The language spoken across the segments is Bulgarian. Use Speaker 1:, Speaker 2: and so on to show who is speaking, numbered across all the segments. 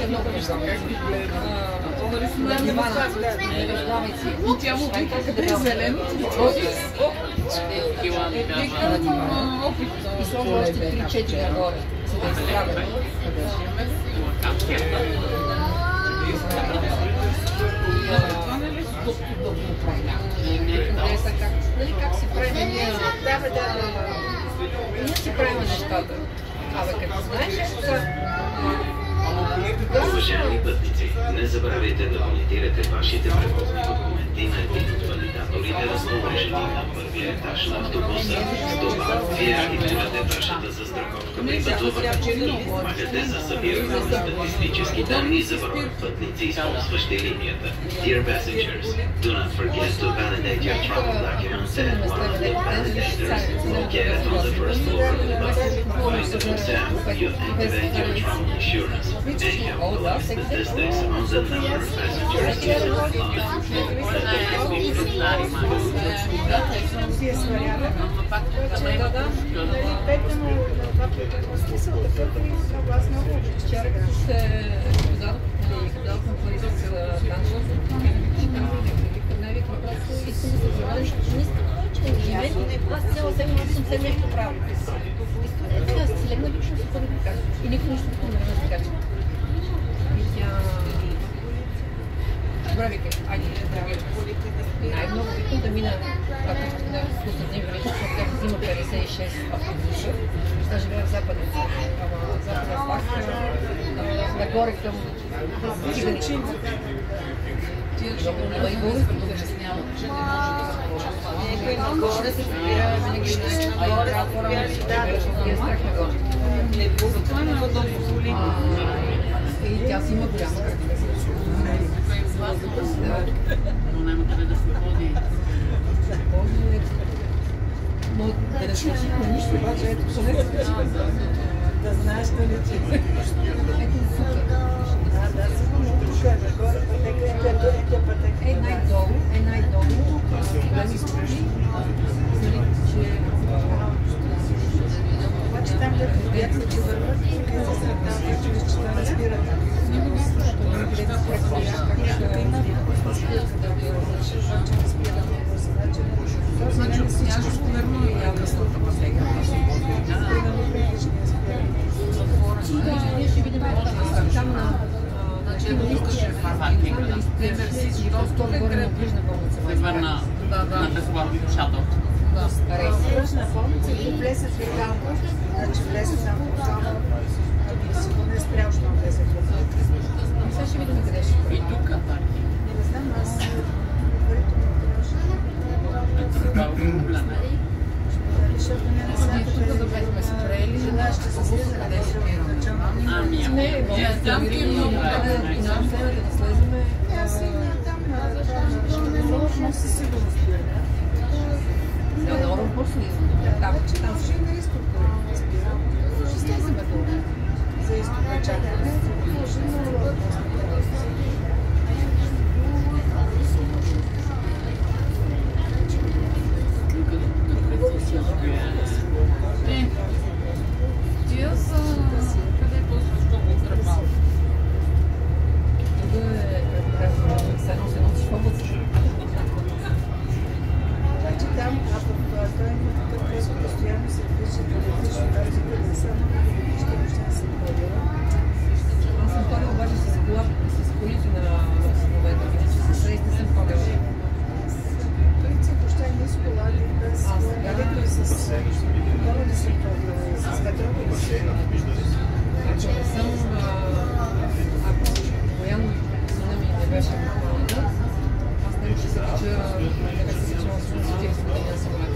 Speaker 1: много виждам как ги гледа. Нали си на дивана. И тя му вика, къде е зелен? Викам опит.
Speaker 2: И сложи още 3-4 нагоре, за да изправя. Как си правим ние? Ние си правим нещата. Абе, като знаеш,
Speaker 3: Уважаеми пътници, не забравяйте да валидирате вашите превозни документи на един от валидаторите, разположени на първия етаж на автобуса. Това вие активирате вашата застраховка при пътуването и помагате за събиране на статистически данни за броя пътници, използващи линията. Dear passengers, do not forget to validate your travel documents at one of the validators located on the first floor of the bus. By doing so, you activate your travel insurance and help to the statistics on the number of passengers you will fly.
Speaker 2: Аз цяла седмица съм се нещо правил. Аз си легна лично си първи така. И никой нищо не ме разкача. И тя... Добре, вика, айде, трябва най-много викам да мина, ако да спусна дни вече, защото тя взима 56 автобуса. Тя живее в западна Славка, нагоре към Циганичин. И българското обяснява, че не може да започне. Някой нагоре се събира, винаги нагоре, и е страх нагоре. Затова няма да позволи. И тя си има голяма кръка.
Speaker 1: Но няма къде да се ходи.
Speaker 2: Но да не слушаш на нищо, обаче ето поне да знаеш на лечи. Ето супер. Да, сигурно тук е нагоре пътека. Най-долу. Да ми спраши. Че... Обаче там дето бяха, че върват, тук е за средта, че виж, че това не спират. Не го спраши, където спрекваш, има значи обсняжаш верно и ябълската пътека. Ние ще видим там на... Значи тук ще е паркинга. Например, всички доста горе на ближна болница. На безплатно шатъл. Ближна болница и влезат в Италко. Значи влезат там само... Сигурно не спрял, що влезат в Италко. Сега ще видим къде ще.
Speaker 1: И тук паркинг.
Speaker 2: Не знам, аз... Защото не знам тук да бяхме спрели, жена ще се слиза, къде ще спираме. Не, там е много къде да слеземе. Аз има там, но със сигурност спираме. Да, на Орон по-слизаме. Там ще има изток да спираме. Ще слеземе долу. За изток чакаме. Ще има Орон
Speaker 1: Тия са... Къде е по-скоро отрепал?
Speaker 2: Тук е... Се носи в област. Значи там, ако той има такъв преско, постоянно се движи да летиш, тази къде са, ще не се ходила. Аз съм ходила обаче с колите на синовете, че с рейсите съм ходила. Той си въобще не с кола, без галето и с кола не съм ходила, с ветрова и с... Ако не съм... Ако военно сина ми не беше малка, аз не ще се кача, не беше се качала с 40 години на самолет.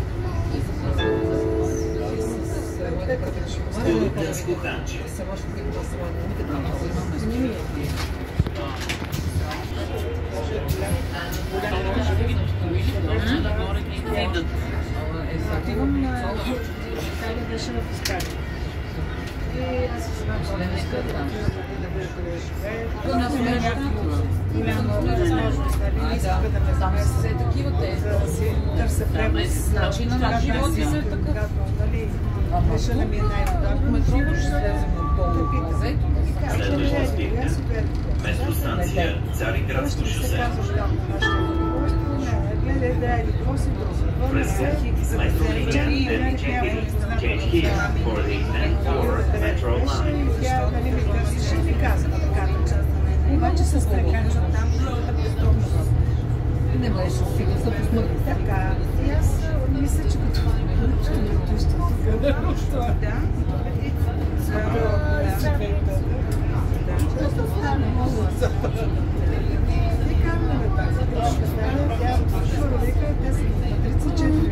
Speaker 2: Сама ще бъде на самолет, никъде не ми е. Отивам на Италия, беше в Искалия. И аз се знам, че не иска да бъде живее. Нямам възможност, нали? Иска да ме замеса. Все такива те. Търся превоз.
Speaker 1: Начина на живота си е такъв.
Speaker 2: Решена ми е най-удобно.
Speaker 1: Метро ще слезем от долу.
Speaker 3: Следваща спирка. станция Цариградско шосе.
Speaker 2: Гледай, да, или какво си
Speaker 3: Връзка с метролиния N4. Change here for the N4 Metro Line.
Speaker 2: Тя, нали, ми казваше, ми каза на така. Обаче с прекача там, другата престъпност.
Speaker 1: Не можеш сега се посмърти.
Speaker 2: Така, и аз мисля, че като ще ми отпуща тук. Да. Просто стана много. И казваме тази грешка стана, тя първо века, те са матрица 4.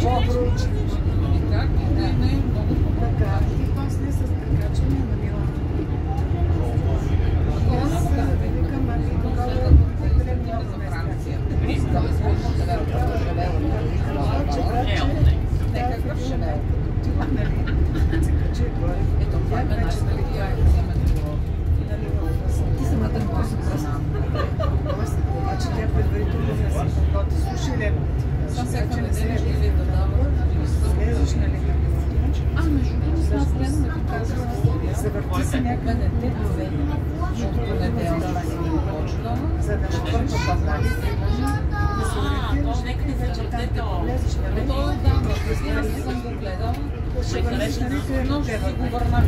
Speaker 2: Добро учени. Така, и после с прекачване на Милан. Аз викам, ами тогава е много места.
Speaker 1: Ти самата не можеш да се
Speaker 2: Обаче тя предварително не си подготви. Слушай ли, така че не се слезеш, нали?
Speaker 1: между другото, аз гледам да казвам,
Speaker 2: Завърти се някъде за да не върши, нали? Да се ориентираш, вече там да влезеш, нали?
Speaker 1: аз съм го гледала.
Speaker 2: Ще върнеш, нали?
Speaker 1: Но ще си го върна.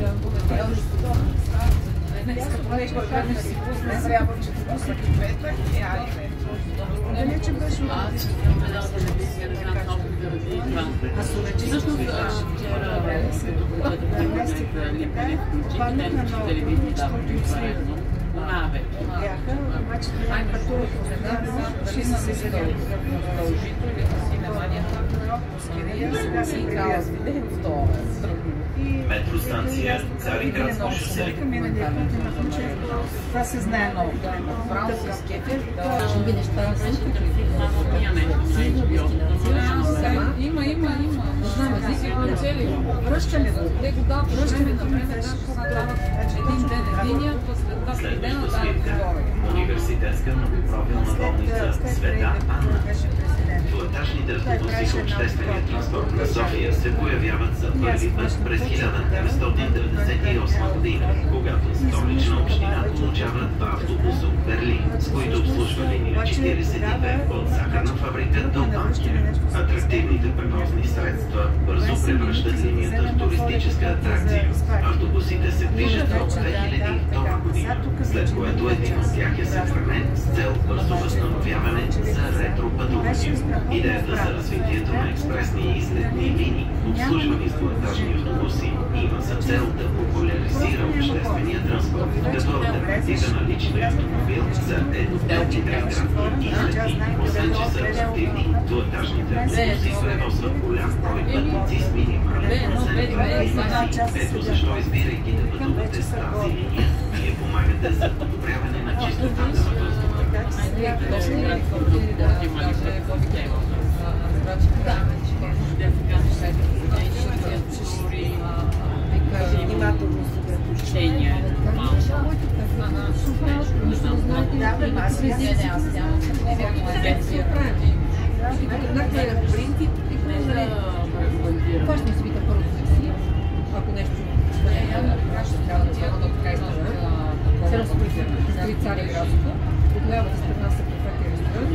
Speaker 2: Далече беше бяха, обаче това пътувах ще се седят
Speaker 3: Метростанция Цариградско шосе.
Speaker 2: Това се знае много.
Speaker 1: Ще видиш тази Има. Знам език, го цели. Връщане го. Те го дават време на време, един ден единия, след ден на
Speaker 3: Университетска многопрофилна болница Света Анна. Двуетажните автобуси в обществения транспорт на София се появяват за първи път през 1998 година, когато столична община получава два автобуса от Берлин, с които обслужва линия 42 от захарна фабрика до Банкия. Атрактивните превозни средства бързо превръщат линията в туристическа атракция. Автобусите се движат от 2002 година, след което един от тях е съхранен с цел бързо възстановяване за ретропътувания. Идеята за развитието на експресни и излетни линии, обслужвани с двуетажни автобуси, има за цел да популяризира обществения транспорт, като алтернатива на личния автомобил за еднодневни градски излети. Освен че са активни, двуетажните автобуси превозват голям брой пътници с минимален процент емисии. Ето защо, избирайки да пътувате с тази линия, вие помагате за подобряване на чистотата на въздуха.
Speaker 1: Ако нещо трябва да трябва да така се разпределя Цариградско, от лявата страна са кафете и ресторант.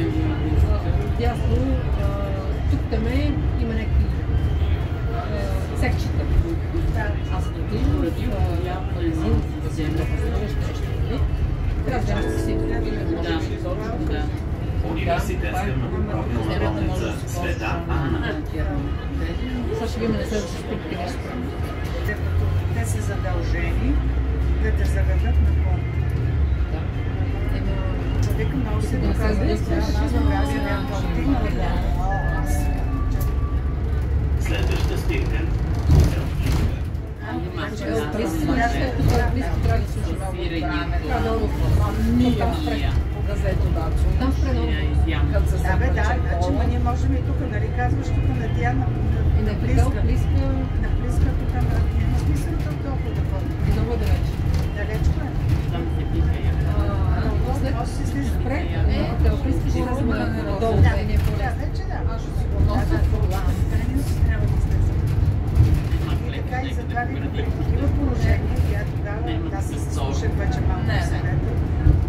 Speaker 1: Дясно, тук таме има някакви секчета. Аз се отидам в магазин, да вземем да поставиш нещо. Трябва да ще си да.
Speaker 3: Университетска многопрофилна болница Света Анна.
Speaker 1: Сега ще видим на следващия спирки нещо.
Speaker 2: Те са задължени да те заведат на помощ. Човек много се доказва,
Speaker 3: Следваща спирка.
Speaker 2: Да, бе, да, значи ние можем и тук, нали казваш, тук на Диана, на близка, тук няма смисъл толкова да ходим.
Speaker 1: Много далеч.
Speaker 2: Далечко е. После си слиза спре.
Speaker 1: Да, близки ще разма надолу.
Speaker 2: Да, вече да.
Speaker 1: Аз ще си го нося.
Speaker 2: Трябва да слеза. И така и затова ви такива положения, тя тогава, аз се слушах вече малко съвета,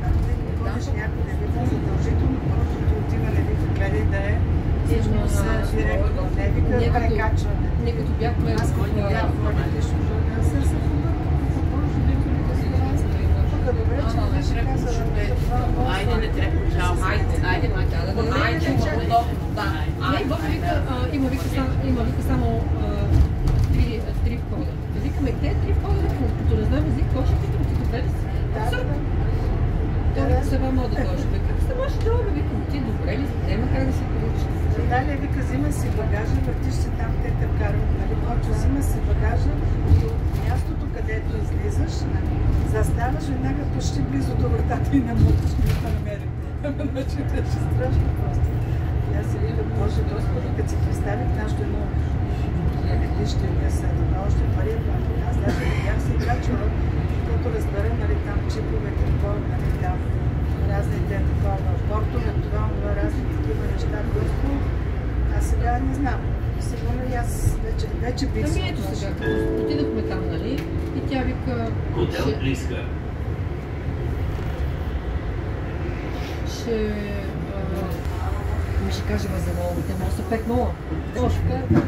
Speaker 2: да ходиш някой да вика задължително, първото отива, не вика, гледай да е, всичко са директно, не вика прекачване.
Speaker 1: Ние като бяхме...
Speaker 2: Аз като бях водилищно журналист, се добре, че не беше казала това.
Speaker 4: Айде, не трябва. Айде,
Speaker 1: Има вика само три входа. Викаме, те три входа, като не знам език, кой ще питам, като гледа си? Абсурдно. Той се вам мога да дойде. Как се може да викам, ти добре ли? Няма как да се получи.
Speaker 2: Далее вика, взима си багажа, въртиш се там, те те вкарват, нали, почва, взима си багажа и от мястото, където излизаш, заставаш веднага почти близо до вратата и не можеш да намерим. Значи беше страшно просто. И аз си викам, Боже Господи, като си представих нашето едно летище и са още пари, аз даже не бях се качвала, като разбера, нали, там чиповете, нали, там разните такова, портове, това, разни такива неща, просто аз сега не знам. Сигурно и аз вече бих се.
Speaker 1: Ами ето сега, отидахме там, нали, и тя вика...
Speaker 3: Хотел Близка.
Speaker 1: Ми ще кажем за моловите, може са 5 мола. Още 5.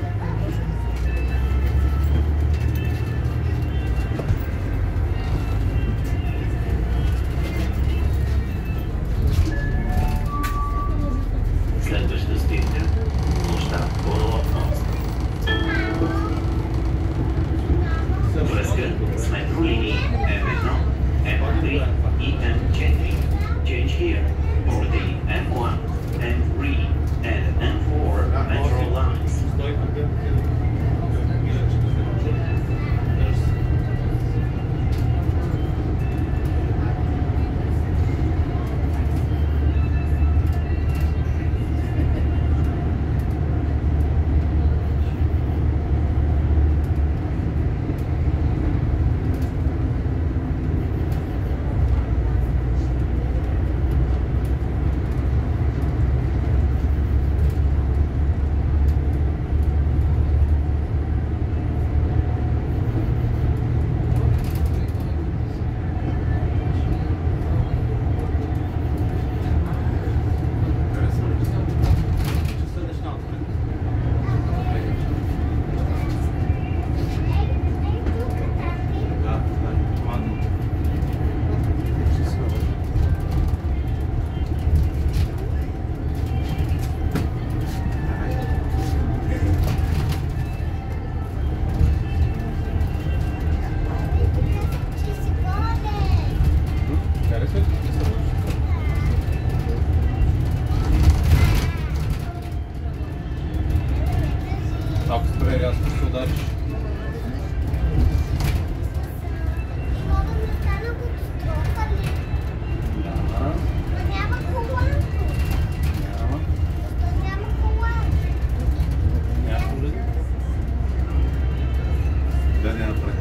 Speaker 3: Следваща спирка. Площад Орлов мост. Връзка с метролинии М1, М3 и М4. Change here. Boarding M1, M3 and M4 metro lines.
Speaker 5: Ако спре рязко ще удариш. Гледай напред.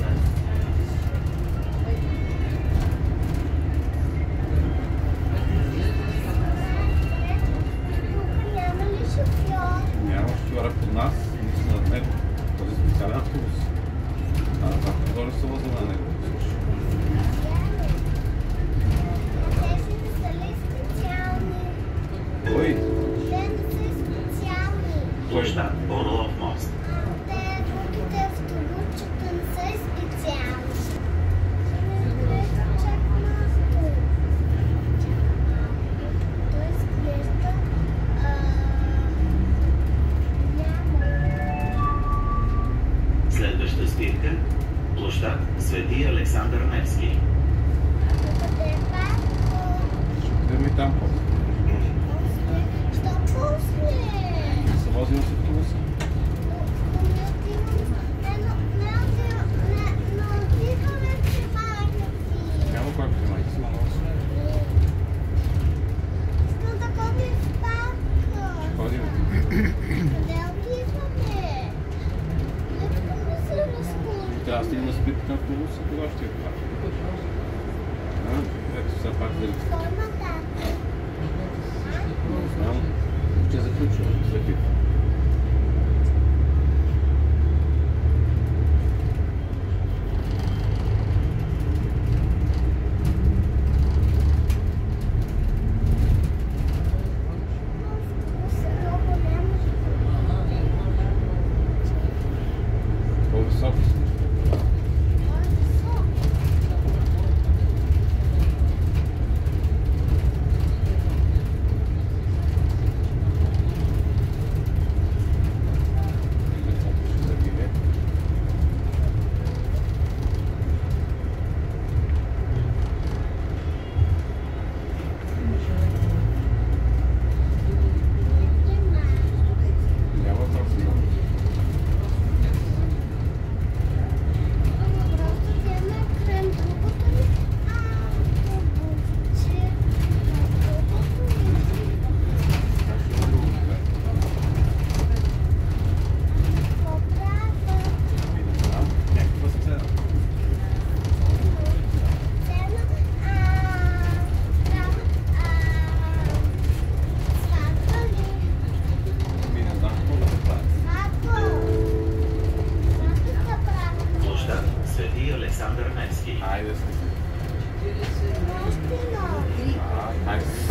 Speaker 5: Няма шофьора под нас, нито над него. Този специален автобус. Както горе се возим на него. Кой?
Speaker 3: Площад Орлов мост. Следваща спирка. Площад Свети Александър Невски.
Speaker 5: Идем и там после. Се возим с автобуса. Няма кой приемайте се. Ходим. Трябва да стигнем на спирка на автобуса, кога ще е това? Ето все пак да... Не знам. Ще заключва. Свети. Хайде се. Хайде се.